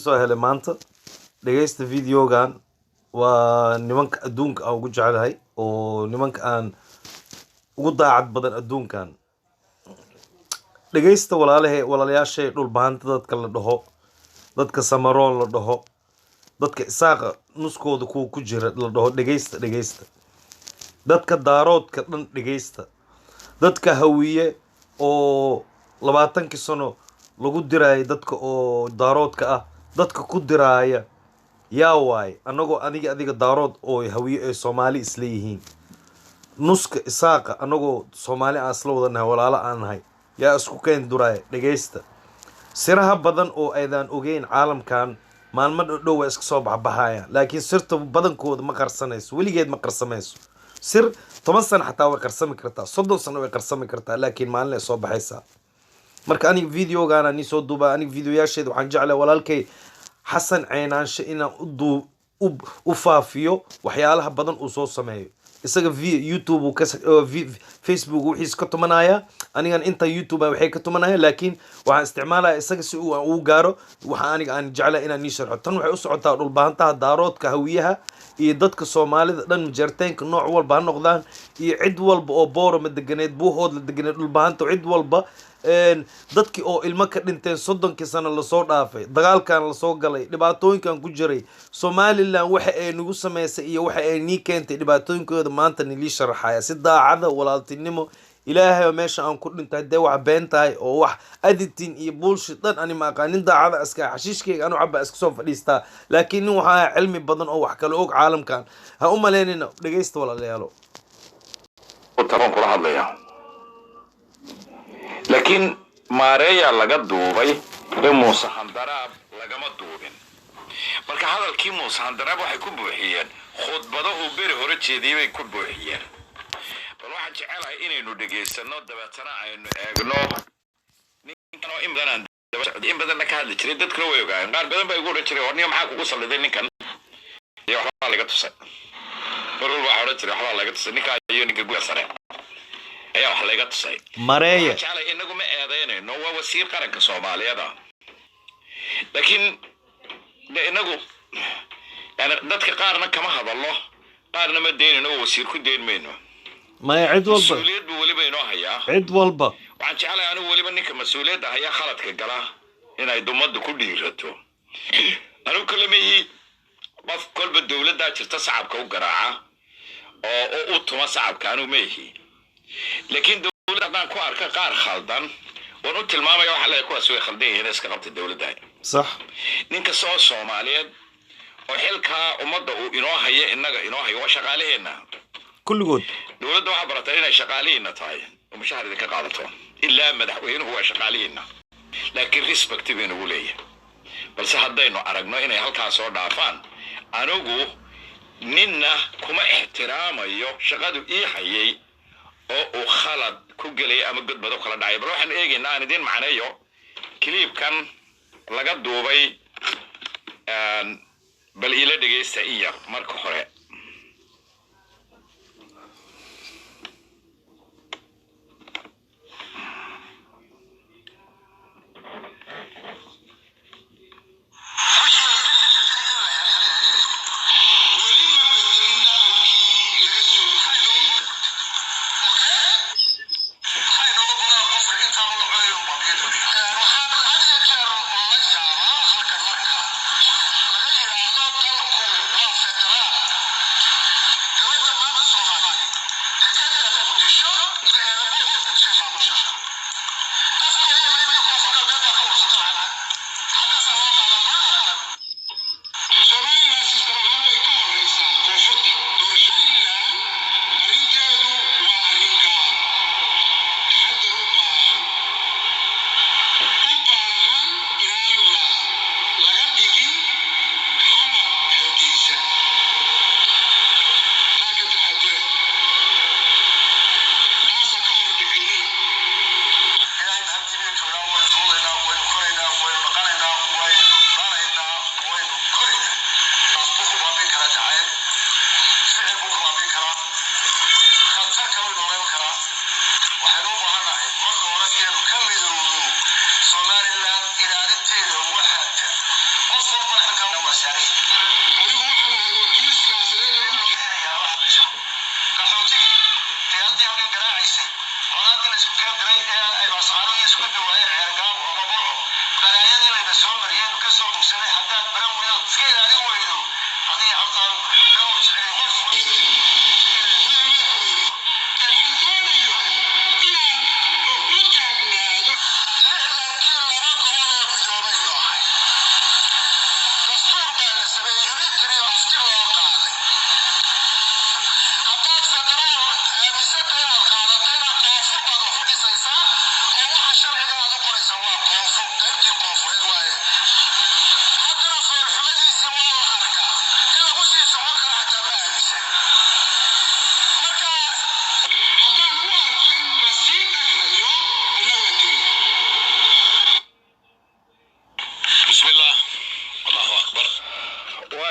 soo helay maanta dhageysta videogan waa nimanka adduunka aan ugu jecelahay oo nimanka aan ugu daacad badan adduunkan. dhageysta walaalayaashay dhulbaanta dadka la dhaho, dadka samaroon la dhaho, dadka isaaqa nuskooda kuwa ku jira la dhaho. dhageysta dadka daaroodka dhan dhageysta, dadka hawiye oo 20 sano lagu diraayo dadka oo daaroodka ah, dadka ku diraaya yaa waay anagoo adiga daarood oo hawiye ee Soomaali isla yihiin. nuska isaaqa anagoo Soomaali aan isla wadanahay, walaalo aan nahay, yaa isku keen duraaya. dhageysta siraha badan oo aydan ogeyn caalamkan maalmo dhow waa iska soo baxbaxaya, laakiin sirta badankooda ma qarsanayso, weligeed ma qarsamayso. sir 10 sano xataa way qarsami kartaa, 30 sano way qarsami kartaa, laakiin maalin ay soo baxaysaa. marka aniga videogaana ni soo duuba, aniga videoyaasheeda waxaan jeclahay walaalkay xasan Caynaanshe inaan u faafiyo waxyaalaha badan uu soo sameeyo. isaga YouTube Facebook wixiis ka tumanaya, anigan inta YouTube waxay ka tumanaya, laakiin waxaan isticmaalaya isaga si uu gaaro waxa aniga aan jeclahay inaan ni sharxo. tan waxay u socotaa dhulbaantaha daaroodka hawiyaha iyo dadka Soomaalida dhan jarteenka nooc walba ha noqdaan, iyo cid walba oo Boorama deganeed, Buuhood la deganeed, dhulbaanta cid walba dadkii oo ilmo ka dhinteen 30 sano la soo dhaafay, dagaalkan la soo galay, dhibaatooyinkan ku jiray Somaliland waxa ay nagu sameysay iyo waxa ay nii keentay dhibaatooyinkooda maanta nili sharaxaya si daacada walaaltinimo. ilaahay meesha aan ku dhintay dee wax been tahay oo wax editing iyo bullshit dhan ani ma aqaanin. daacada aska xashiishkayga anu cabba iska soo fadhiistaa, laakiin nin waxa cilmi badan oo wax kale og caalamkan ha u maleynina. dhageysta walaalayaalo taban kula hadlaya, laakiin maareeya laga duubay ee Muuse Handaraab lagama duubin. marka hadalkii Muuse Handaraab waxay ku buuxiyeen khudbado uu beri hore jeediyay bay ku buuxiyeen. bal waxaan jecelahay inaynu dhageysano dabeetana aynu eegno ninkan oo in badan ka hadli jiray dadkuna way ogaayeen. qaar badan bay ugu oran jireen warniyo maxaa kugu salliday ninkan iyo waxba laga tusay. marul waxa oran jiray waxba laga tusay ninka iyo ninka guud sare ayaa wax laga tusay. mareeya jecelahay inagu ma eedeynayno, waa wasiir qaranka Soomaaliyeed, laakiin inagu dadka qaarna kama hadallo, qaarna ma deynayno, wasiir ku deyn mayno. ما عد والبا مسؤوليات بوليبا ينوهيا عد والبا وعن جعل أنا وليبا نك مسؤوليات هيا خلط كجلا هنا يضمد كل يرتو. أنا كل ما هي بف كل بالدولة ده تصعب كو جراعة أو أطمع صعب كانوا ما هي، لكن دولة ده كوار كقار خالدان ونقول الماما يروح على كوا سوي خالدين هنا سكرت الدولة ده صح. نك صوص Soomaaliyeed وحلكها ومضى ينوهيا إنها وشغالين هنا كل جود دولة واحد برتين شغالين تاي ومشاهد ذيك قاعدتهم إلا مدحوين هو شغالين، لكن ريسبكت بينه وليه بس هدينه أرجنا إنه هالكا صور دافان أنا جو ننا كم احترام أيو شغادو إيه حيي أو خالد كوجلي أما قد بدو خالد عيب روح نيجي نان دين معنا يو كليب كان لقد دوبي بل إلى دقيقة سئية مركو خرق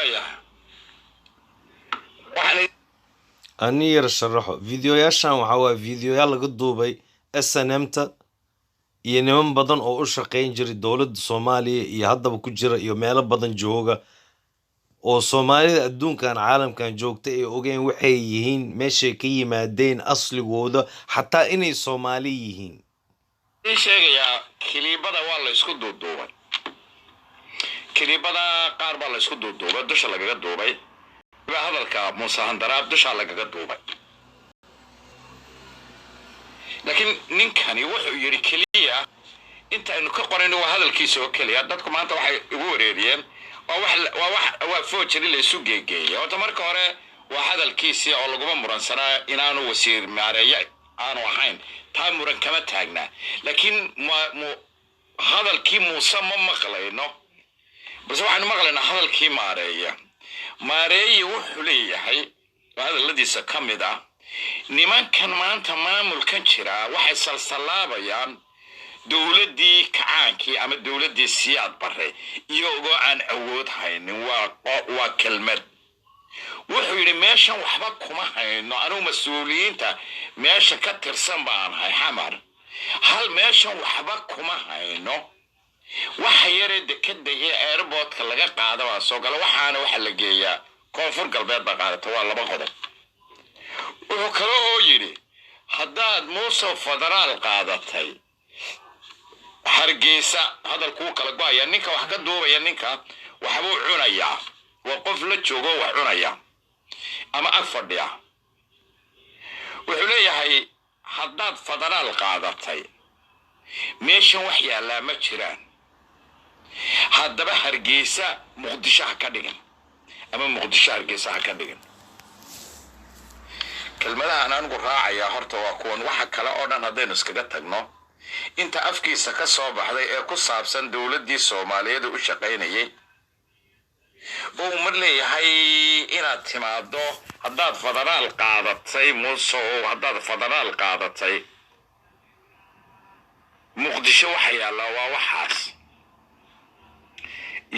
وايا وحنا أني يرشرحه فيديو ياشان وحوا فيديو يلا قدوبي SNMta iyo niman badan oo u shaqeyn jiray dowladda Soomaaliya iyo haddaba ku jira iyo meelo badan jooga oo Soomaalida adduunkan caalamkan joogta ay ogeen waxay yihiin meeshay ka yimaadeen asligooda xataa inay Soomaali yihiin sheegayaa kiliibada waa la isku duuduubay kiliibada qaar baa la isku duuduubay dusha lagaga duubay hadalka Muuse Handaraab dusha lagaga duubay laakiin ninkani wuxuu yiri kaliya inta aynu ka qorayno waa hadalkiisa oo kaliya dadku maanta waxay ugu wareeriyeen waa foojin la isu geegeeyay oo marka hore waa hadalkiisa oo lagu muransanaa inaanu wasiir maareeyo aanu ahayn taa muran kama taagna laakiin hadalkii Muuse ma maqlayno bas waxaan maqlaynaa hadalkii maareeyo wuxuu leeyahay hadaladiisa kamid ah nimankan maanta maamulkan jira waxay salsalaabayaan dowladii kacaankii ama dowladii Siyaad Barre iyagoo aan awood haynin waa kelmad wuxuu yiri meeshan waxba kuma hayno anu mas'uuliyiinta meesha ka tirsan baan hay xamar hal meeshan waxba kuma hayno waxa yare dekada ee airportka laga qaado waa soo gala waxaana waxa la geeyaa koonfur galbeed baa qaadato waa laba qodob wuxuu kale oo yiri haddaad Muuse federaal qaadatay Hargeysa hadalku kala go'aya ninka wax ka duubaya ninka waxba uu cunayaa waa qof la joogo wax cunaya ama ag fadhiya wuxuu leeyahay haddaad federaal qaadatay meeshan wax yaala ma jiraan haddaba Hargeysa Muqdisho ka dhigan ama Muqdisho Hargeysa ka dhigan kelmadaha aan ku raacaya horta waa kuwan waxa kale oo dhan hadaynu iskaga tagno inta afkiisa ka soo baxday ee ku saabsan dowladii Soomaaliyeed u shaqeynayay oo mar leeyahay inaad timaado haddaad federaal qaadatay Muuse oo haddaad federaal qaadatay Muqdisho waxa yaala waa waxaas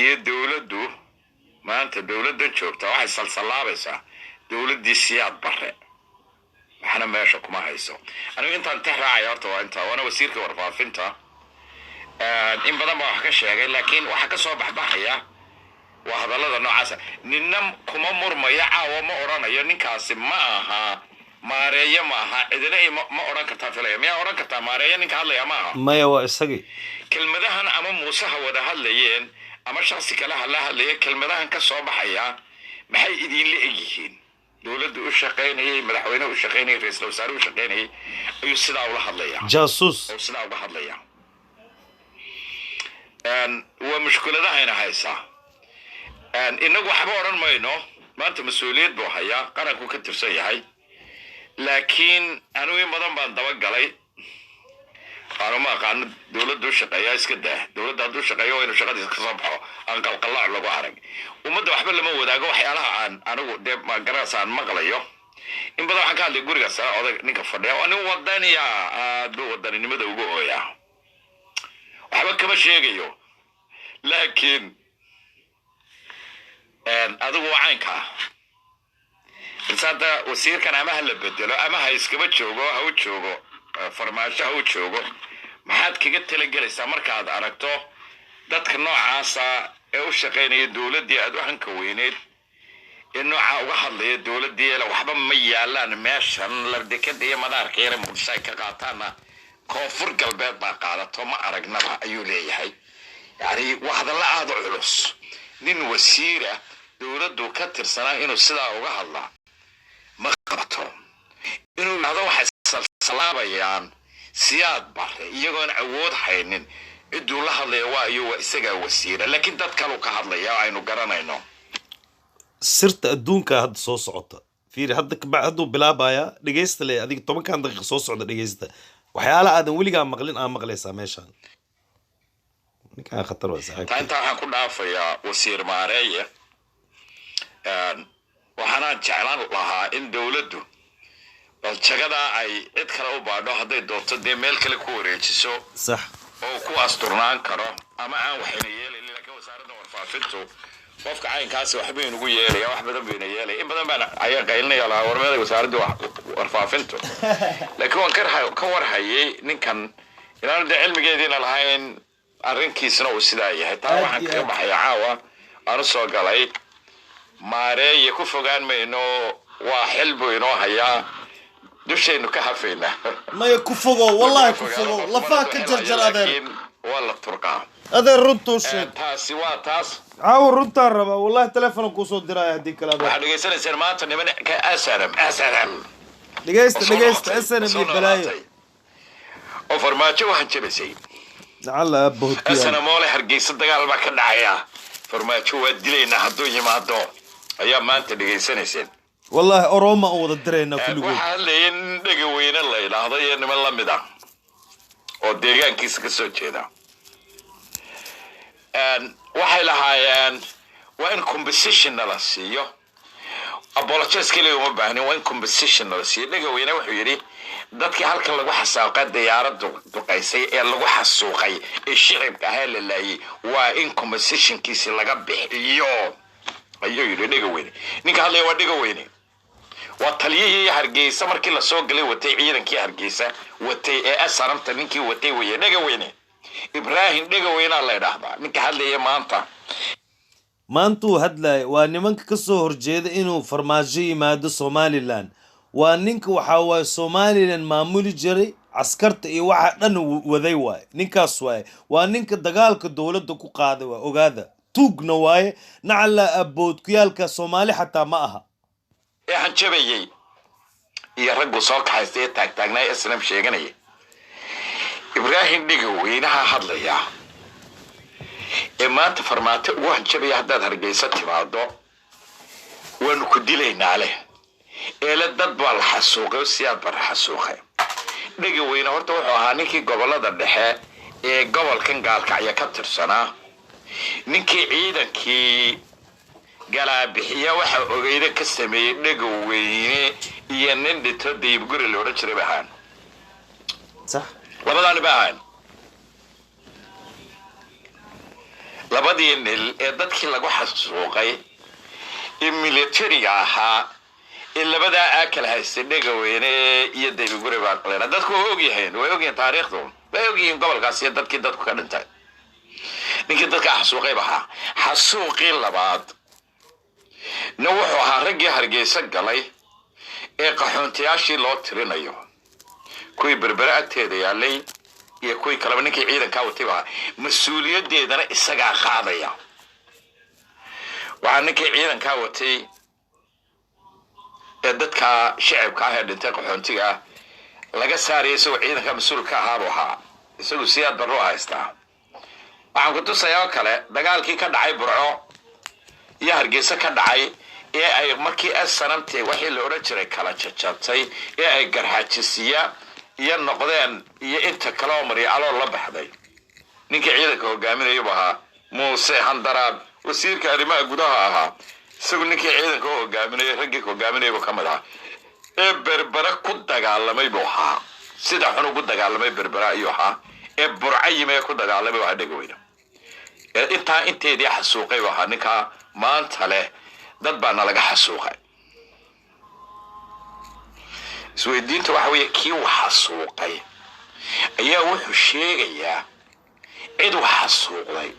iyo dowladdu maanta dowladda joogta waxay salsalaabaysaa dowladii Siyaad Barre waxna meesha kuma hayso anigu intaan taxraacay horta waa inta wana wasiirka warfaafinta in badan baa wax ka sheegay laakiin waxa ka soo baxbaxaya waa hadallada noocaas ninna kuma murmaya caawa ma oranayo ninkaasi ma aha maareeyo ma aha cidina ma oran kartaa filaya ma oran kartaa maareeyo ninka hadlaya ma aha maya waa isagii kelmadahan ama Muuse ha wada hadlayeen ama shakhsi kale ha la hadlayeen kelmadahan ka soo baxaya maxay idin la egyihiin dowladda u shaqeynayay madaxweynaha u shaqeynayay ra'iisul wasaare u shaqeynayay ayuu sidaa ula hadlayaa jaasuus oo sidaa uga hadlayaa waa mushkiladaha ina haysaa inagu waxba oran mayno maanta mas'uuliyad buu hayaa qaranku ka tirsan yahay laakiin anigu in badan baan daba galay qaar ma aqaan dowladdu shaqeeyaa iska daa dowladda hadduu shaqeeyo inuu shaqadiisa ka soo baxo aan qalqalaac lagu arag ummadda waxba lama wadaago waxyaalaha aan anigu dee garasaan maqlayo in badan waxaan ka hadlay guriga sare odag ninka fadhiya oo nin wadaniya aad wadaninimada ugu ooya waxba kama sheegayo laakiin adigu wacaynka insaada wasiirkan ama ha la bedelo ama ha iskaba joogo ha u joogo farmaasho ha u joogo maxaad kaga talagelaysaa markaad aragto dadka noocaasa ee u shaqeynaya dowladii aad u hanka weyneed ee nooca uga hadlaya dowladii waxba ma yaalaan meeshan la dekada iyo madaarka yar Muqdisho ay ka qaataana koonfur galbeed baa qaadato ma aragnaba ayuu leeyahay yani waxda la aad culus nin wasiira dowladdu ka tirsanaa inuu sidaa uga hadlaa ma qabato inuu hada waxa salsalaabayaan Siyaad Barre iyagoon awood haynin ciduu la hadlayo waa iyo isaga wasiira laakiin dad kale ka hadlaya aynu garanayno sirta adduunka hadda soo socota fiir hadda hadduu bilaabaya dhageysta le adiga 10 daqiiqo soo socda dhageysta waxyaala aadan weligaa maqlin aan maqlaysaa meeshaan ninka khatar waa saaxiib inta waxaan ku dhaafayaa wasiir maareeye waxaana jeclaan lahaa in dowladdu jagada ay cid kale u baadho hadday doonto dee meel kale ku wareejiso sax oo ku asturnaan karo ama aan waxayna yeelin laakiin wasaaradda warfaafintu qofka caynkaasi waxba inugu yeelaya wax badan bayna yeelaya in badan baan ayaa qaylinaya lahaa warmeeda wasaaradda warfaafintu laakiin waan ka warhayay ninkan inaan cilmigeediina lahayn arrinkiisna uu sidaa yahay taa waxaan kaga baxaya caawa aan soo galay maareeye ku fogaan mayno waa xilbu inoo hayaa dushaynu ka hafayna maya ku fogo wallahi ku fogo lafaha ka jarjar adeer wala turqaa adeer runtuu sheeg taasi waa taas caawa runtaan rabaa wallahi telefoon kuu soo diraya haddii kale adeer waxaad dhegaysanaysaan maanta niman ka SNM dhegaysta SNM iyo balaayo oo farmaajo waxaan jabisay lacala abboodkiya SNM oo leh Hargeysa dagaal baa ka dhacaya farmaajo waa dilayna hadduu yimaado ayaa maanta dhegaysanaysaan والله أروما أو الدرينا كله. وحالين دقوين الله هذا يعني من الله مدا. وديجان كيس كسوت هذا. وحيلها وين competition للسيو. أبولاتشيس كله يوم بهني وين competition للسيو. دقوين وحيري. dadki halkan lagu xasaaqay diyaaradu duqaysay ee lagu xasuuqay ee shicibka heelay waa in competition kiisi laga bixiyo ayuu yiri dhigaweyne ninka hadlay waa dhigaweyne waa taliyihii Hargeysa markii la soo galay watay ciidankii Hargeysa watay ee asaramta ninkii watay weeye dhigaweyne Ibrahim dhigaweyne la yiraahdaa ninka hadlay maanta hadlay waa nimanka ka soo horjeeda inuu farmaajo yimaado Somaliland waa ninka waxa waa Somaliland maamuli jiray askarta iyo waxa dhan waday waay ninkaas waay waa ninka dagaalka dawladda ku qaaday waa ogaada tuugna waay nacala abood ku yaalka Soomaali xataa ma aha ee hanjabayay iyo raggu soo kaxaystay taagtaagnay islam sheeganay Ibrahim dhigaweynaha hadlaya ee maanta farmaato ugu hanjabay haddaad Hargeysa timaado waan ku dilaynaa leh إلى الدب والحسوق والسياد بالحسوق دقي وين هرت وحوها نكي قبل هذا الدحاء قبل كان قال كعيا كتر سنة نكي عيدا كي قال بحيا وحا عيدا كسمي دقي وين ينندي تدي بقول اللي ورشري بهان صح لبدا بهان لبدي إن الدد كي لقوا حسوقي الميليتري ها إلا بدأ أكل هالسنة وينه يدي بيقولي بعقلنا ده كله هوجي هين ويوجي تاريخهم ويوجي قبل قاسية ده كده كان انتهى نكيد ده كحسوقي بها حسوقي لبعض نوحوا هرجي هرجي سجلي قحونتياشي لو ترينيو كوي بربرات هذي علي يا كوي كلام نكي عيدا كاوتي بها مسؤولية دي ده إسقى خاضية وعنكي عيدا كاوتي dadka shacabka ah ee dhintay qaxoontiga laga saarayay soo ciidanka mas'uulka ah waxa isagu siyaad baro haysta waxaan ku tusayaa kale dagaalkii ka dhacay Burco iyo Hargeysa ka dhacay ee ay markii sanamtay wixii la oran jiray kala jajabtay ee ay garxaajisiya iyo noqdeen iyo inta kale oo mari alo la baxday ninka ciidanka hogaaminayay waxa Muuse Handaraab wasiirka arrimaha gudaha ahaa isagu ninkii ciidanka hogaaminayay raggii hogaaminayay kamid ah ee berbera ku dagaalamay buu ahaa sida xun ugu dagaalamay berbera iyo ahaa ee burcayime ku dagaalamay waxa dhigayna ee inteedii xasuuqay waxa ninka maanta leh dad baa laga xasuuqay isweydiinta waxa weeye kii waxa xasuuqay ayaa wuxuu sheegayaa cid waxa xasuuqay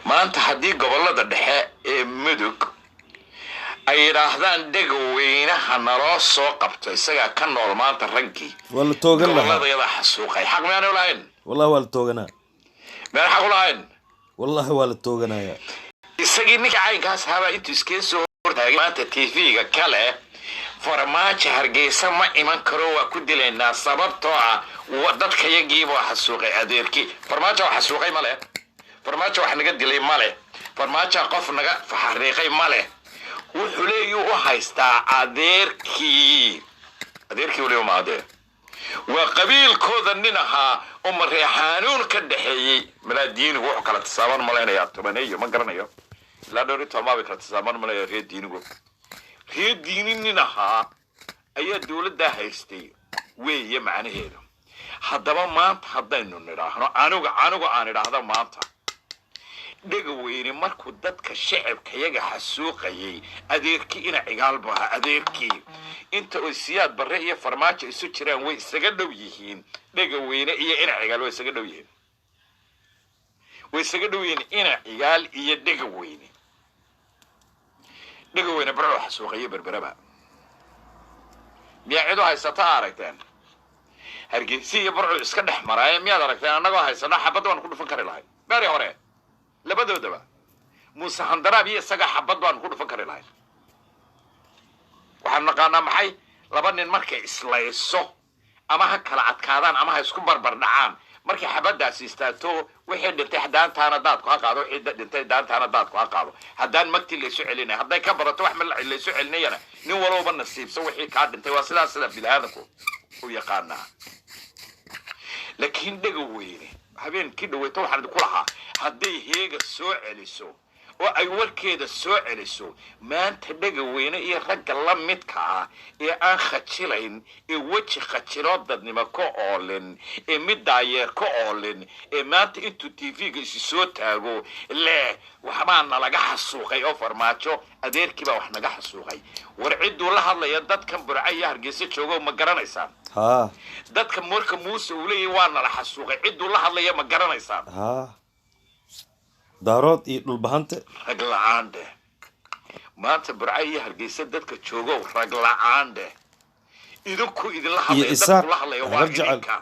maanta haddii gobolada dhexe ee mudug ay yiraahdaan dhagaweynaha naloo soo qabto isaga ka nool maanta raggii wala toogan gobolada yada xasuuqay xaq ma lahayn wallahi wala toogana ma xaq lahayn wallahi wala tooganaya isagii ninka caynkaas haba intuu iskee soo hortaagay maanta TV-ga kale farmaajo Hargeysa ma iman karo waa ku dilaynaa sababtoo ah dadka yagii buu xasuuqay adeerkii farmaajo xasuuqay male farmaajo wax naga dilay male farmaajo qof naga faxariiqay male wuxuu leeyahay u haystaa adeerkii wali ma adeer waa qabiilkooda nin ahaa oo mareexaanuun ka dhaxeeyay malaadiin wuxuu kala tasaaban maleynaya tobaneeyo ma garanayo la dhowrito ma kala tasaaban maleeyo reer diinin nin ahaa ayaa dawladda haystay weeye macnaheedu haddaba maanta haddaynu nidhaahno anigu aan idhaahdo maanta dhega weyne markuu dadka shacabka yaga xasuuqayay adeerkii ina cigaal baa adeerkii inta oo siyaad barre iyo farmaajo isu jiraan way isaga dhow yihiin dhega weyne iyo ina cigaal way isaga dhow yihiin ina cigaal iyo dhega weyne barro xasuuqayay berberaba miyaa cid u haysata aragteen hargeysa iyo barco iska dhex maraaya miyaad aragteen annagoo haysana xabad waan ku dhufan kari lahay bari hore labadoodaba muuse handaraab iyo isaga xabad baan ku dhufan kari lahay waxaan naqaanaa maxay laba nin markay islayso ama ha kala adkaadaan ama ha isku barbar dhacaan markay xabadaasi istaagto wixii dhintay daantaana daadku ha qaado wixii dhintay daantaana daadku ha qaado haddaan magti laysu celinay hadday ka barato wax ma laysu celinayana nin walowba nasiibso wixii kaa dhintay waa sidaas sida bini'aadanku u yaqaanaa laakiin dhega weyne habeenkii dhaweyta waxaan idinku lahaa hadday heega soo celiso oo ay warkeeda soo celiso maanta dhega weyne iyo ragga la midka ah ee aan khajilayn ee weji khajiloo dadnimo ka oolin ee mid daayeer ka oolin ee maanta intuu tv-ga isi soo taago leh waxbaa nalaga xasuuqay oo farmaajo adeerkii baa wax naga xasuuqay war cidduu la hadlaya dadkan burca iyo hargeysa joogo ma garanaysaan dadka marka muuse uu leeyahay waa nala xasuuqay cidduu la hadlaya ma garanaysaan daarood iyo dhulbahante rag la-aan dheh maanta burca iyo hargeysa dadka joogo rag la-aan dheh idinku idinla hadlaya dadku la hadlaya waa idinka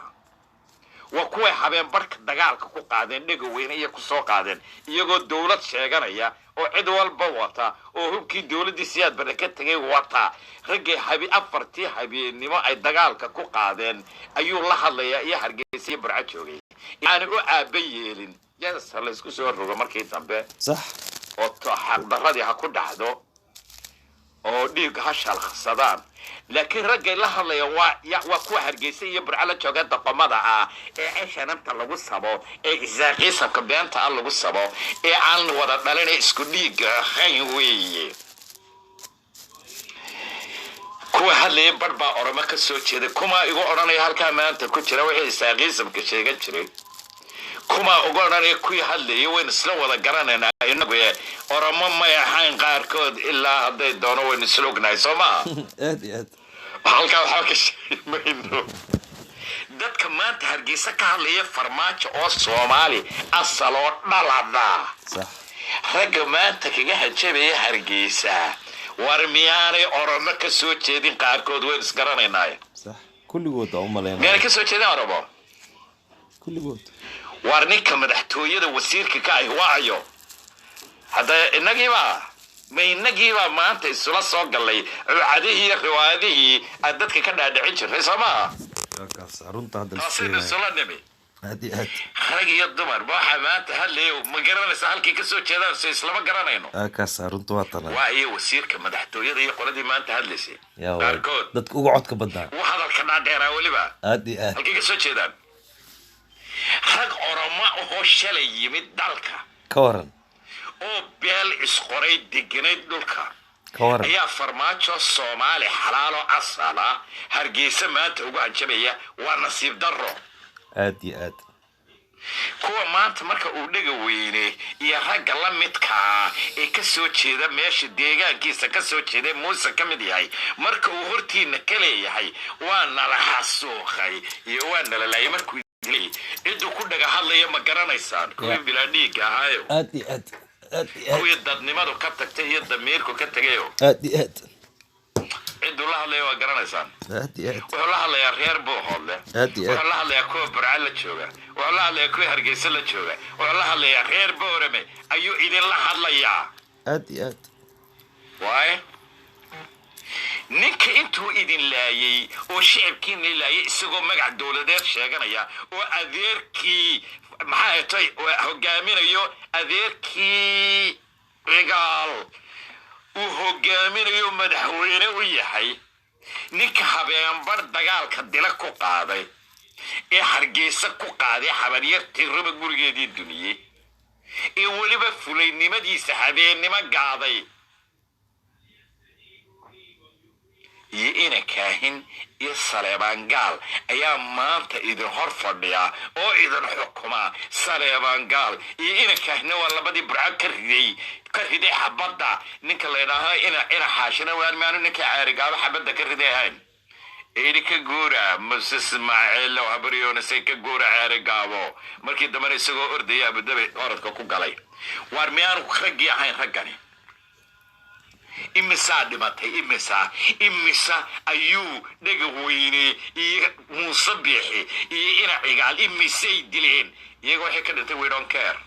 waa kuway habeen barka dagaalka ku qaadeen dhega weyne iyo kusoo qaadeen iyagoo dawlad sheeganaya oo cid walba wata oo hubkii dawladdii siyaad barre ka tegay wata raggay afartii habeennimo ay dagaalka ku qaadeen ayuu la hadlayaa iyo hargeysa iyo burca joogay yaani u aaba yeelin yasa la isku soo rogo markii dambe sax oo xaqdarradii ha ku dhacdo oo dhiig ha shalkhsadaan laakiin raggay la hadlaya waa kuwa hargeysa iyo burca la jooga daqomada ah ee cishananta lagu sabo ee isaaqiisabka beenta ah lagu sabo ee aan wada dhalin ee isku dhiigga ahayn weeye kuwa hadlaya bar baa oramo ka soo jeeday kuma igu odhanaya halkaa maanta ku jira wixii isaaqiisabka sheegan jiray kuma ugu odhanaya kuwii hadlayay waynu isla wada garanaynaa inagu oramo may ahayn qaarkood ilaa hadday doono waynu isla ognahay soo maa aad iyo aad halkaa waxba ka sheegi mayno dadka maanta hargeysa ka hadlaya farmaajo oo soomaali asal oo dhalada ragga maanta kaga hajabaya hargeysa war miyaanay oramo ka soo jeedin qaarkood waynu isgaranaynaa sax kulligood u maleynaa miyaanay ka soo jeedin oramo kulligood war ninka madaxtooyada wasiirka ka ah waayo hadda inagiiba maanta isula soo galay cucadihii iyo riwaayadihii aad dadka ka dhaadhicin jirtay soo maaha runta hadda isula nimi aad iyo aad rag iyo dumar waxaa maanta hadlayo ma garanaysa halkii ka soo jeedaan se islama garanayno runta waa tana waa iyo wasiirka madaxtooyada iyo qoladii maanta hadlaysay qaarkood dadka uga codka badnaa u hadalka dhaadheeraa weliba aad iyo aad halkii ka soo jeedaan rag oroma oo shalay yimid dalka ka waran oo beel isqoray deganayd dhulka ka waran ayaa farmaajo soomaali xalaalo asala hargeysa maanta ugu hajabaya waa nasiib darro aad iyo aad kuwa maanta marka uu dhega weyne iyo ragga la midkaa ee ka soo jeeda meesha deegaankiisa ka soo jeeda muuse ka mid yahay marka uu hortiina ka leeyahay waa nala xasuuqay iyo waa nala laayay markuu ciddu ku dhaga hadlaya ma garanaysaan kuwii bilaa dhiigga ahaayo aad iyo aad kuwii dadnimadu ka tagtay iyo damiirku ka tegayo aad iyo aad cidduu la hadlaya waa garanaysaan aad iyo aad wuxuu la hadlayaa reer buuhoodle aad iyo aad wuxuu la hadlayaa kuwa burca la jooga wuxuu la hadlayaa kuwa hargeysa la jooga wuxuu la hadlayaa reer boorame ayuu idinla hadlayaa aad iyo aad waaye ninka intuu idin laayay oo shicibkiina laayay isagoo magac dawladeed sheeganaya oo adeerkii maxaa tay hogaaminayo adeerkii cigaal uu hogaaminayo madaxweyne u yahay ninka habeenbar dagaalka dila ku qaaday ee hargeysa ku qaaday xabaryartii raba gurigeedii dumiyey ee weliba fulaynimadiisa habeennimo gaaday iyo ina kaahin iyo saleebaan gaal ayaa maanta idin hor fadhiya oo idin xukuma. saleebaan gaal iyo ina kaahinna waa labadii burcad ka riday xabadda. ninka la yidhaaho ina xaashina waan maanu ninka caarigaaba xabadda ka riday ahayn. eedi ka guura muse ismaaciil oo habaryoonasay ka guura caarigaabo markii dambena isagoo ordaya abudabi orodka ku galay. waar miyaanu raggii ahayn raggani? imisa dhimatay imisa ayuu dhaga weyne iyo muuse biixi iyo ina cigaal imisay dileen. iyaga waxay ka dhintay we don't care.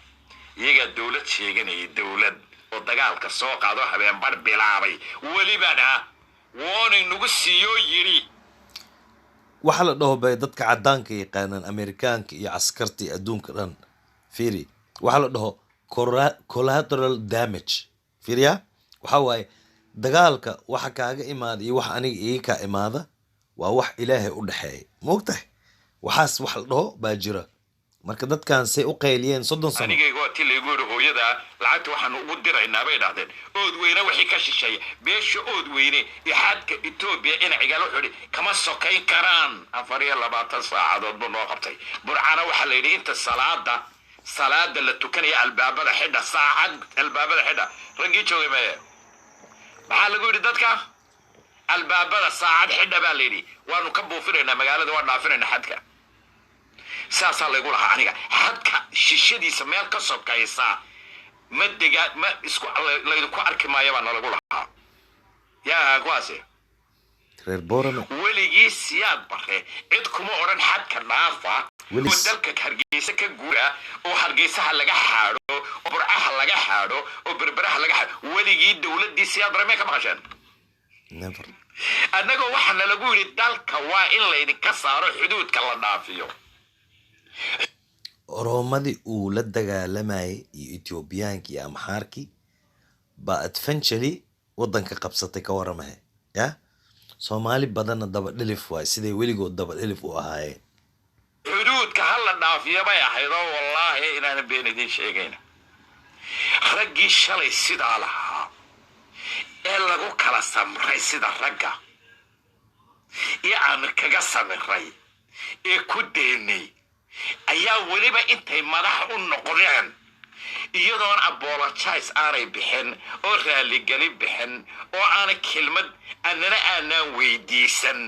iyagaa dowlad sheeganayay dowlad oo dagaalka soo qaado habeen bar bilaabay welibana warning nagu siiyoo yidhi. waxa la dhaho bay dadka cadaanka yaqaanaan Amerikaanka iyo askartii adduunka dhan fiiri waxa la dhaho collateral damage fiiriya waxa waaye dagaalka waxa kaaga imaada iyo wax aniga iga ka imaada waa wax ilaahay u dhaxeeyay moogtahay waxaas wax la dhaho baa jira marka dadkan say u qayliyeen 30 sano anigayga waa tii laygu yidhi hooyada lacagta waxaan ugu diraynaa bay dhahdeen. ood weyne wixii ka shisheeya beesha ood weyne iyo xadka Ethiopia ina cigaal wuxuu yidhi kama sokayn karaan 24 saacadood buu noo qabtay. burcana waxaa la yidhi inta salaada la tukanaya albaabada xidha saacad albaabada xidha raggii joogay maya maxaa lagu yidhi dadka albaabada saacad xidha baa la yidhi waanu ka buufinaynaa magaalada waan dhaafinaynaa xadka. saasaa laygu lahaa aniga xadka shishadiisa meel ka sokaysa ma isku laydinku arki maayo baa nalagu lahaa. yaa kuwaasi reer boorama weligii siyaad bare cid kuma odhan xadka dhaafa oo dalka hargeysa ka guura oo hargeysaha laga xaadho oo burcaha laga xaadho oo berberaha laga xaadho weligii dowladdii siyaad bare may ka maqasheen? never. annagoo waxaana lagu yidhi dalka waa in laydinka saaro xuduudka la dhaafiyo. oromadii uu la dagaalamayay iyo Ethiopiaanki iyo Amxaarki baa eventually wadanka qabsatay ka waramahay ya Soomaali badanna daba dhilif waay siday weligood daba dhilif u ahaayeen. xuduudka hal la dhaafiyo bay ahayd oo wallaahi inaan been idin sheegayna raggii shalay sidaa lahaa ee lagu kala samray sida ragga iyo aan kaga samiray ee ku deynay ayaa weliba intay madax u noqdeen iyadoon apologize aanay bixin oo raaligelin bixin oo aanay kelmad aanaan weydiisan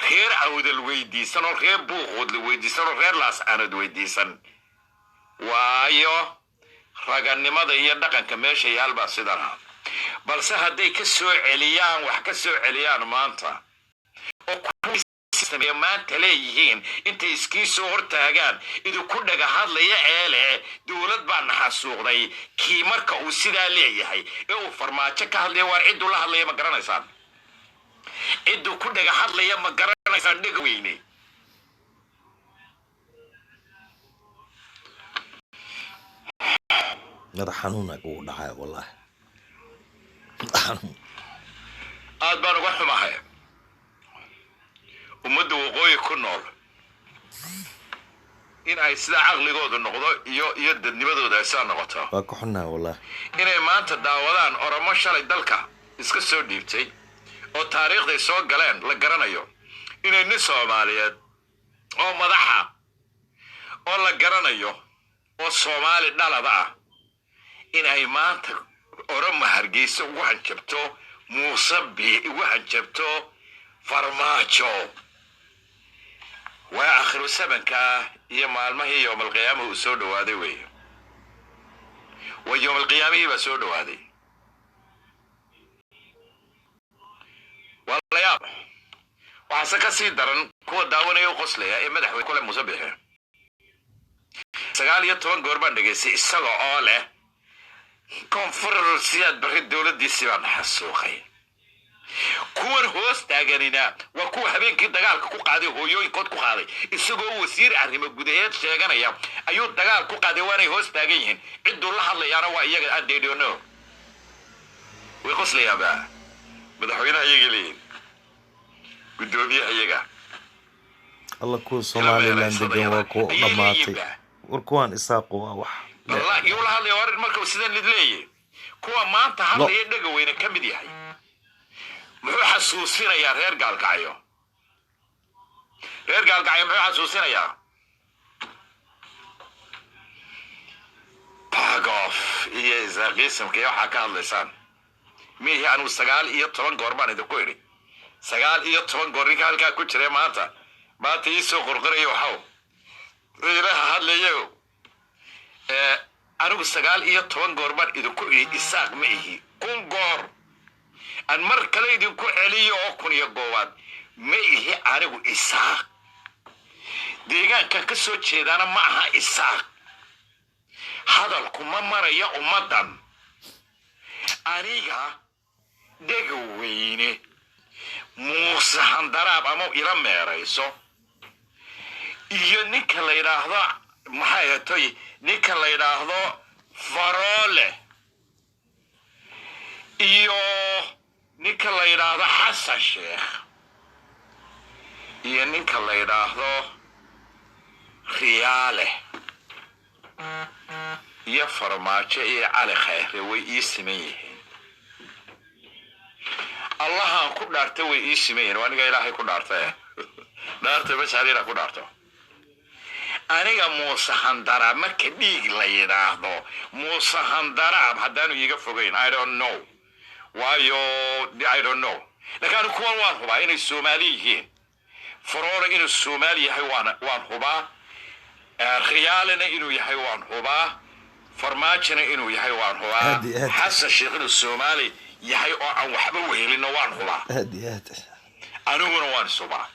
reer awdal weydiisan oo reer buuqood la weydiisan oo reer laas aanad weydiisan. waayo raganimada iyo dhaqanka meesha yaal baa sidan ah. balse hadday ka soo celiyaan wax ka soo celiyaan maanta oo maanta leeyihiin intay iskii soo hortaagaan idinku dhaga hadlaya eele dowlad baa naxasuuqday kii marka uu sidaa leeyahay ee uu farmaajo ka hadlaya waar cidduu la hadlaya ma garanaysaan? cidduu ku dhaga hadlaya ma garanaysaan? dhaga weyne madax xanuuna ugu dhacay wallahi aad baan uga xumahay ummadda waqooyi ku nool in ay sida caqligooda noqdo iyo dadnimadooda ay saa noqoto. waa ku xunaa wallahi inay maanta daawadaan oromo shalay dalka iska soo dhiibtay oo taariikhday soo galeen la garanayo inay nin Soomaaliyeed oo madaxa oo la garanayo oo Soomaali dhalada ah in ay maanta oromo hargeysa ugu hanjabto muuse ugu hanjabto farmaajo. waa akhiru sabanka iyo maalmahii yawm alqiyaama uu soo dhawaaday weeye. waa yawm alqiyaamihii baa soo dhawaaday. walaalayaal waxaase ka sii daran kuwa daawanaya u qoslaya ee madaxweyne kule muuse biixi 19 goor baan dhegaystay isaga oo leh koonfur siyaad barri dowladdiisii baa naxasuuqay. kuwan hoos taaganina waa kuwa habeenkii dagaalka ku qaaday hooyooyinkood ku qaaday isagoo wasiir arrimo gudaheed sheeganaya ayuu dagaal ku qaaday waanay hoos taagan yihiin cidduu la hadlayaana waa iyaga adeedhoono way qoslayaaba madaxweynaha iyaga leeyihin guddoomiyaha iyaga alla kuwa Somaliland degan waa ku dhamaatay war kuwan isaaqo waa wax wallahi yuu la hadlaya war marka sidaan leeyahay kuwa maanta hadlaya dhaga weyne ka mid yahay muxuu xasuusinayaa reer gaalkacyo muxuu xasuusinayaa bagof iyo isaaqiisamka iyo waxaa ka hadlaysaan mihi anigu 19 goor baan idinku idhi 19 goor ninka halkaa ku jiray maanta ii soo qorqorayo waxaw ilaha hadlayo anigu 19 goor baan idinku idhi isaaq ma ihi 1 goor aan mar kale idinku celiyo oo 1 goowaad ma ihi anigu isaaq deegaanka ka soo jeedana ma aha isaaq hadalku ma maraya ummadan aniga dhega weyne muuse handaraab ama ila meerayso iyo ninka la yidhaahdo maxay hatay ninka la yidhaahdo faroole iyo ninka la yidhaahdo xasan sheekh iyo ninka la yidhaahdo riyaale iyo farmaajo iyo cali khayre way ii siman yihiin allahaan ku dhaartay way ii siman yihiin aniga ilaahay ku dhaartay dhaartay bashaariina ku dhaarto aniga muuse handaraab marka dhiig la yidhaahdo muuse handaraab haddaanu iiga fogeyn I don't know waayo I don't know laakiin kuwan waan hubaa inay Soomaali yihiin faroole inuu Soomaali yahay waan hubaa khiyaalina inuu yahay waan hubaa farmaajina inuu yahay waan hubaa xasan sheekh inuu Soomaali yahay oo aan waxba wehelino waan hubaa aniguna waan subaa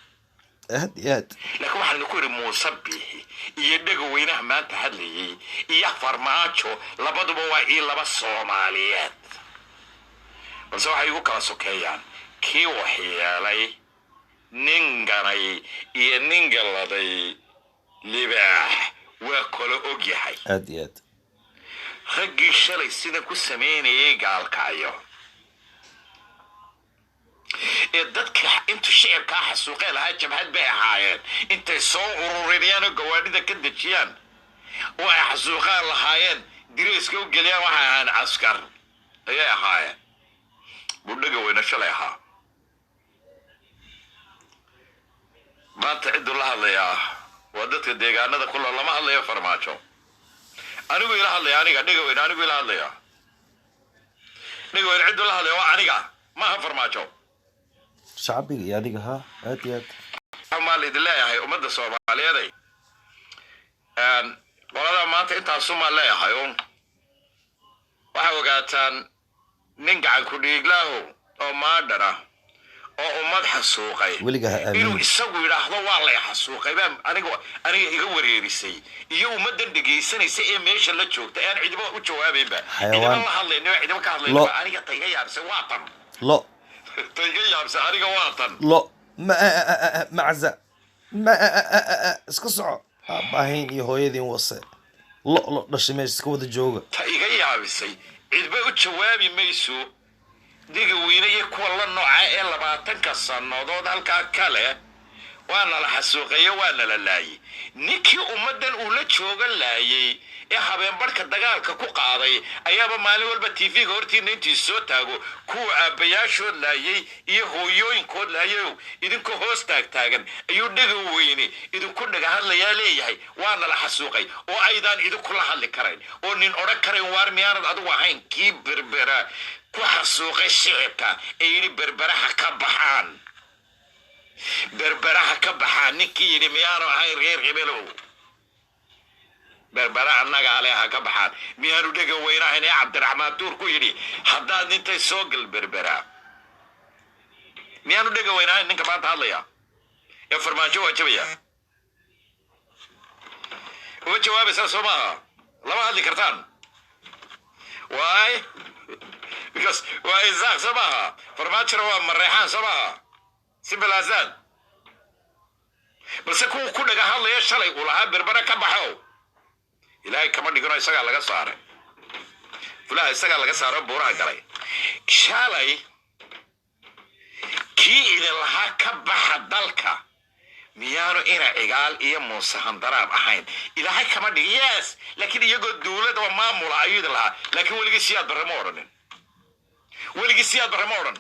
laakiin waxaan ku yiri Muuse Biixi iyo dhaga weynaha maanta hadlayay iyo farmaajo labaduba waa laba Soomaaliyeed balse waxay ugu kala sokeeyaan kii waxyeelay ninganay iyo ningaladay libaax waa kala og yahay raggii shalay sida ku sameynayay gaalkacyo dadka intu shicibka xasuuqay lahaa jabhad bay ahaayeen intay soo ururiyaan gawaadhida ka dajiyaan oo ay xasuuqaan lahaayeen direyska u geliyaan waxa aan askar ayay ahaayeen budhaga weyna shalay ahaa maanta cid la hadlayaa waa dadka deegaanada ku lama hadlayo farmaajo anigu ila hadlaya aniga dhaga weyna anigu ila hadlaya dhaga weyna cid la hadlaya waa aniga ma ha farmaajo shacbiga iyo adiga ha aad iyo aad Soomaaliyeed leeyahay ummadda Soomaaliyeed walada maanta inta Soomaaliyeed leeyahay waxa ogaataan nin gacan ku dhiiglaaho oo maadara oo ummad xasuuqay inuu isagu yiraahdo waa la xasuuqay aniga iga wareerisay iyo ummadan dhageysanaysa ee meesha la joogta aan ciidamo u jawaabayba ciidamo la hadlayno ciidamo ka hadlayno aniga tayga yaabsan waatan lo tayga yaabsan aniga waatan lo macza ma iska soco baahin iyo hooyadin wase lo dhashimeys iska wada jooga tayga yaabisay ciidamo u jawaabi mayso diga weyne iyo kuwa la nooca ee 20 sanadood halka kale waana la xasuuqay waana la laayay ninkii ummadan uu la jooga laayay ee habeen barka dagaalka ku qaaday ayaaba maalin walba TV-ga hortiina intii soo taago kuwa aabayaashood laayay iyo hooyooyinkood laayay idinku hoos taagan ayuu dhaga weyne idinku dhaga hadlayaa leeyahay waana la xasuuqay oo aydan idinku la hadli karayn oo nin oran karayn waar miyaanad adigu ahayn kii berbera ku xasuuqay shicibka ee yiri berberaha ka baxaan ninkii yiri miyaanu ahayn reer Hibelow berbera annaga aleeha ka baxaan miyaanu dhaga weynahayn ee Cabdiraxmaan Tuur ku yiri haddaad intay soo gal berbera miyaanu dhaga weynahayn ninka maanta hadlaya ee farmaajo wajabaya oo jawaabaysa Soomaha lama hadli kartaan why because why Isaac Soomaha farmaajo waa mareexan Soomaha simple as that balse ku dhaga hadlaya shalay uu lahaa berbera ka baxo ilaahay kama dhigano isaga laga saaray fulaa isaga laga saaro buuraha galay shalay kii idin lahaa ka baxa dalka miyaanu ina cigaal iyo Muuse handaraab ahayn ilaahay kama dhig yes laakiin iyagoo dawladda waa maamula ayuu lahaa laakiin waliga siyaad baramo oran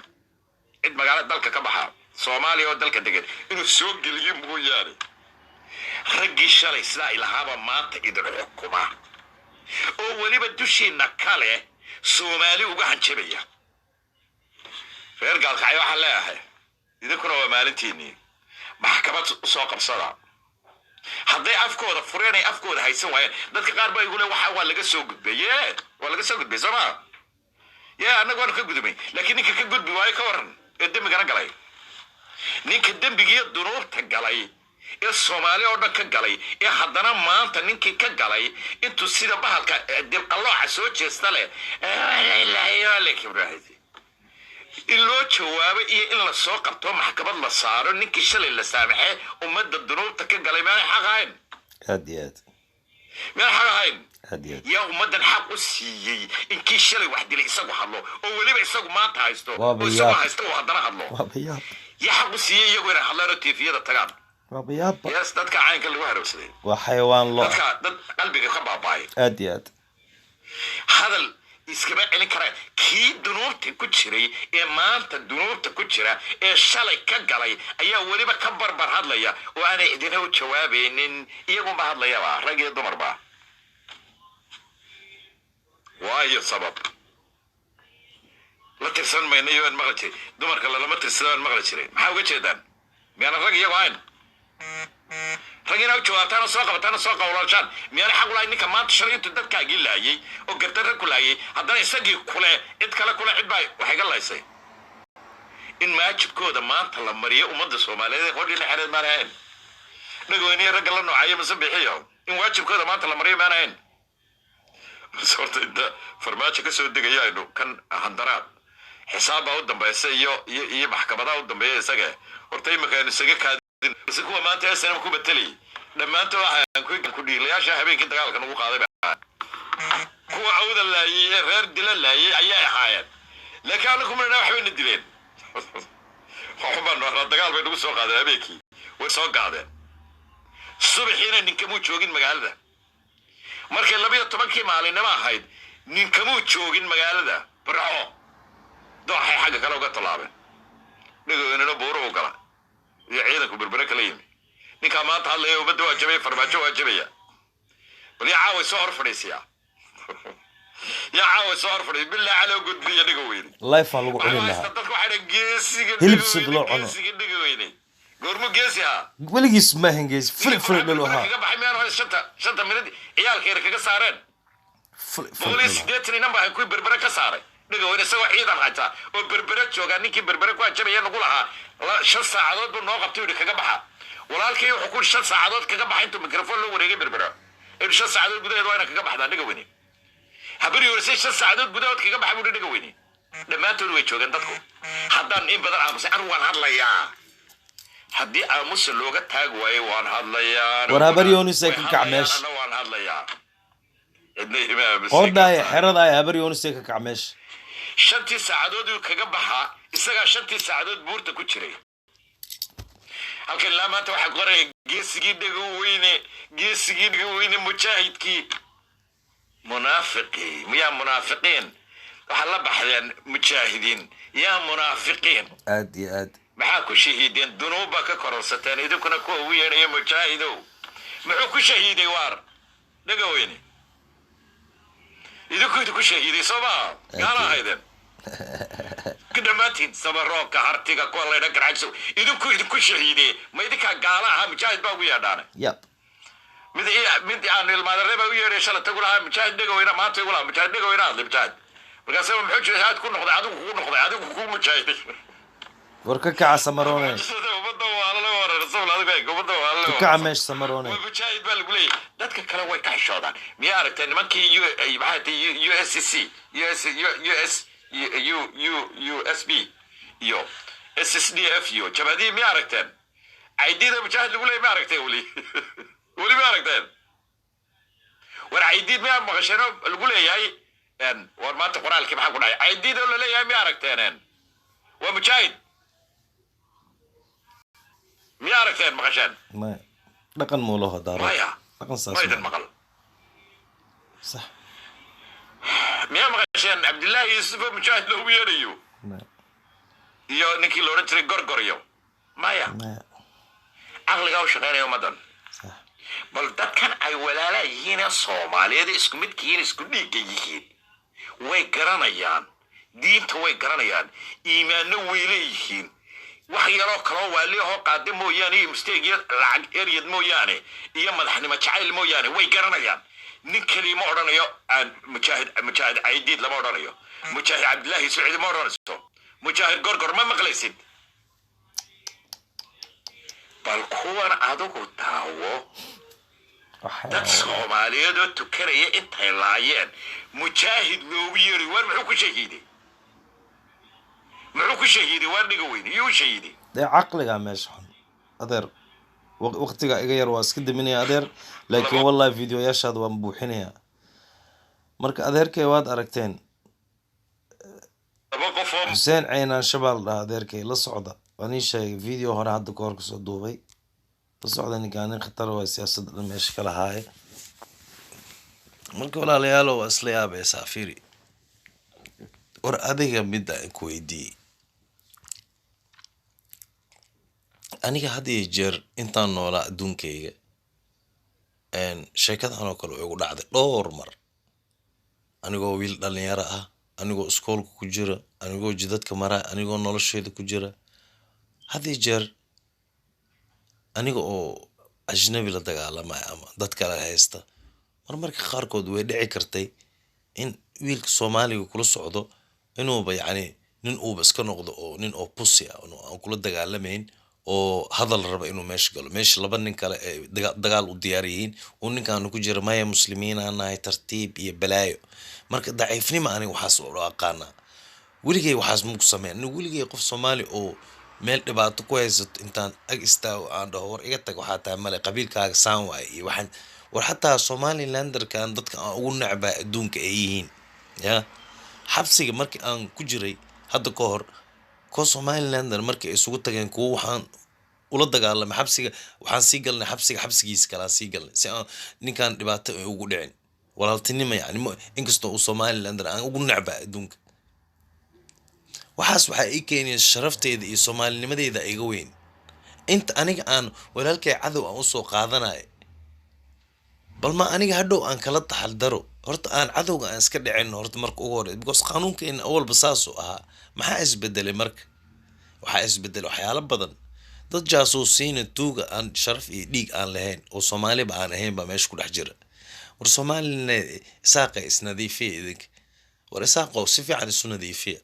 cid magaalada dalka ka baxa soomaaliya oo dalka degan inuu soo geliyo mooyaane raggii shalay sidaa ilahaaba maanta idin xukuma oo weliba dushiina kale soomaali uga hanjabaya reer gaalkacyo waxaan leeyahay idinkuna waa maalintiinii maxkamad soo qabsada hadday afkooda fureen ay afkooda haysan waayeen dadka qaar baa igu le waa laga soo gudbay waa laga soo gudbay sooma annaga waanu ka gudubay laakiin ninka ka gudbi waayo ka waran ee dembigana galay ninka dembigiiyo dunuubta galay ee soomaali oo dhan ka galay ee haddana maanta ninkii ka galay intuu sida bahalka qalooca soo jeesta leh in loo jawaabo iyo in la soo qabto maxkamad la saaro ninkii shalay la saamaxee ummadda dunuubta ka galay maanay xaq ahayn aad iyo aad meel xaq ahayn aad iyo aad yaa ummaddan xaq u siiyey inkii shalay wax dilay isagu hadlo oo weliba isagu maanta haysto oo isagoo haysta uu haddana hadlo waabayaab yaa xaq u siiyey iyagu inay hadlaan oo tiifiyada tagaan waabayaabba yaas dadka caynka lagu harowsaday waa xayawaan lo dadka dad qalbiga ka baaba'ay aad iyo aad hadal iskama celin karaan kii dunuubta ku jiray ee maanta dunuubta ku jira ee shalay ka galay ayaa weliba ka barbar hadlaya oo aanay idina u jawaabaynin iyagunba hadlayaba rag iyo dumarba waayo sabab la tirsan mayna iyo aan maqli jiray dumarka lalama tirsadaan maqli jiray maxaa uga jeedaan miyaanan rag iyagu ahayn rag inaa u jawaabtaan oo soo qabataan oo soo qawlashaan miyaanay xaq u lahayn ninka maanta shalay intuu dadkaagii laayay oo gardarra ku laayay haddana isagii kule cid kale kule cid baa waxay ga laysay in maajibkooda maanta la mariyo ummadda soomaaliyeed ee qodhina xereed maan ahayn dhagweyniya ragga la noocayo mase bixiyo in waajibkooda maanta la mariyo maan ahayn horta inta farmaajo ka soo degaya aynu kan handaraad xisaab baa u dambaysa iyo maxkamadaha u dambeeya isaga horta imika aynu isaga kaadin si kuwa maanta snm ku betelay dhammaantood waxaan ku dhiilayaasha habeenkii dagaalka nagu qaaday kuwa awda laayay ee reer dila laayay ayay ahaayeen laakiin anagu marna waxbayna dileen waxbaan dagaal bay nagu soo qaadeen habeenkii way soo gaadeen subaxiina ninkamuu joogin magaalada markay 12 maalinimo ahayd ninkamuu joogin magaalada barco dooxay xagga kale uga tallaabeen dhagooynana buuro u gala iyo ciidanku berbere kala yimi ninkaa maanta hadlaya ummadda waa jabaya farmaajo waa jabaya bal yaa caaway soo hor fadhiisiya yaa caaway soo hor fadhiis bilaa caloo gudbiya dhagaweyne life lagu cunin lahaa dadku waxay geesiga hilibsid loo cuno dhagaweyne goormu geesi ha weligiis ma hengeys fil dhalo ha kaga baxay meel shanta minad ciyaalkeena kaga saareen booliis deetni namba ay ku berbere ka saaray dhagaweyne isagoo ciidan hayta oo berbere jooga ninkii berbere ku ajabaya nagu lahaa 5 saacadood buu noo qabtay kaga baxa walaalkii wuxuu ku 5 saacadood kaga baxay intuu mikrofon loo wareegay berbere 5 saacadood gudaheed waa kaga baxdaa dhagaweyne habari yorsay 5 saacadood gudaheed kaga baxay buu dhagaweyne dhammaantood way joogan dadku haddaan in badan aamusay anu waan hadlayaa haddii aamusa looga taag waayo waan hadlayaa waraabari yonisay ka kacmeesh waan hadlayaa qodhay xerada habari yonisay ka kacmeesh 5 saacadood uu kaga baxa isaga 5 saacadood buurta ku jiray halkan la maanta waxa qoray geesigii dhagaweyne mujaahidkii munaafiqi miya munaafiqiin waxa la baxdeen mujaahidiin yaa munaafiqiin aad iyo aad maxaa ku shahiideen dunuuba ka kororsateen idinkuna kuwa ugu yeedhaya mujaahidow muxuu ku shahiiday waar dhagaweyne idinku shahiiday sooma gaala hayden kidamaantiin sabaroobka hartiga kuwa laydha garacso idinku shahiiday ma idinkaa gaala ahaa mujaahid baa ugu yeedhaana yep mid aan ilmaadare baa u yeedhay shala tagu lahaa mujaahid dhagaweyne maanta igu lahaa mujaahid dhagaweyne hadlay mujaahid markaasaba muxuu jihaad ku noqday adigu ku mujaahiday warka kaca samarone kaca meesh samarone mujaahid baa lagu leeyahay dadka kale way ka xishoodaan miyaa aragtay nimankii USB iyo SSDF iyo jabadii miyaa aragteen caydiida mujaahid lagu leeyahay miyaa aragteen weli miyaa aragteen war caydiid miyaa maqasheeno lagu leeyahay war maanta qoraalkii maxaa ku dhacay caydiid oo la leeyahay miyaa aragteen waa mujaahid miyaa aragteen maqasheen ma dhaqan muulaho daaro maya dhaqan saas maydan maqal sax miyaa maqasheen cabdillaahi yuusuf mujaahid loogu yeedhayo iyo ninkii la odhan jiray gorgoryo maya caqligaa u shaqaynaya ummaddan bal dadkan ay walaala yihiin ee soomaaliyeed isku midkihiin isku dhiigga yihiin way garanayaan diinta way garanayaan iimaanno way leeyihiin wax yaroo kaloo waaliyahoo qaade mooyaane iyo misteeg iyo lacag eryad mooyaane iyo madaxnimo jacayl mooyaane way garanayaan nin keliya ma odhanayo aan mujaahid caydiid lama odhanayo mujaahid cabdillaahi saciid ma odhanayso mujaahid gorgor ma maqlaysid bal kuwan adigu daawo dad soomaaliyeed oo tukanaya intay laayeen mujaahid loogu yeeri war muxuu ku shahiiday waar dhiga weyne yuu shahiiday dee caqligaa meesha xun adeer waqtiga iga yar waa iska daminaya adeer laakiin wallahi videoyaashaada waan buuxinayaa marka adeerkay waad aragteen xuseen ceynaan shabaal dhaha adeerkay la socda waan ii sheegay video hore hadda ka hor kasoo duubay la socda ninkaan nin khatar waa siyaasadda dhan meesha kala haaye marka walaalayaalo waa isla yaabaysaa fiiri war adiga midda aan ku weydiiyey aniga had iyo jeer intaan noolaa adduunkayga sheekadan oo kale way igu dhacday dhowr mar anigoo wiil dhalinyaro ah anigoo iskoolka ku jira anigoo jidadka maraa anigoo nolosheeda ku jira had iyo jeer aniga oo ajnabi la dagaalamaya ama dad kale haysta marmarka qaarkood way dhici kartay in wiilka soomaaliga kula socdo inuuba yacni nin uuba iska noqdo oo nin oo pusi ah aan kula dagaalamayn oo hadal raba inuu meesha galo meesha laba nin kale ee dagaal u diyaar yihiin uu ninkaanu ku jira maya muslimiin aan nahay tartiib iyo balaayo marka daciifnima aniga waxaas oo aqaanaa weligay waxaas maku sameyn aniga weligay qof soomaali oo meel dhibaato ku haysato intaan ag istaago aan dhaho war iga tag waxaa tahay male qabiilkaaga saan waaye iyo waxaan war xataa somalilanderkan dadka aan ugu necbaa adduunka ay yihiin ya xabsiga markii aan ku jiray hadda ka hor ko somalilander markii ay isugu tageen kuwo waxaan ula dagaalamay xabsiga waxaan sii galnay xabsigiisa kale aan sii galnay si aan ninkaan dhibaato ay ugu dhicin walaaltinimo yani inkastoo uu somalilander aan ugu necbaa adduunka waxaas waxaa ii keenaya sharafteeda iyo soomaalinimadeeda iga weyn inta aniga aan walaalkay cadow aan usoo qaadanayo bal ma aniga hadhow aan kala taxaldaro horta aan cadowga aan iska dhicin horta marka ugu hore because qaanuunkeena awalba saasuu ahaa maxaa isbedelay marka waxaa isbedelay waxyaalo badan dad jaasuusiina tuuga aan sharaf iyo dhiig aan lahayn oo soomaaliba aan ahayn baa meesha ku dhex jira war soomaalina isaaqa isnadiifiya idinka war isaaqoo si fiican isu nadiifiya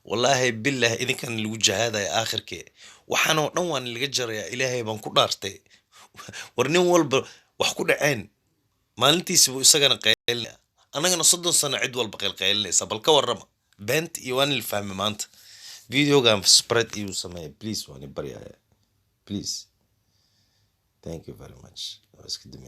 wallaahi bilaahi idinkan lagu jahaadaya aakhirkee waxaanoo dhan waan laga jarayaa ilaahay baan ku dhaartay war nin walba wax ku dhaceen maalintiisi buu isagana qaylina annagana 30 sano cid walba qaylqaylinaysa bal ka warrama beent iyo waan la fahmay maanta videogan spread iyo sameey please waan baryaya please thank you very much. I was kidding.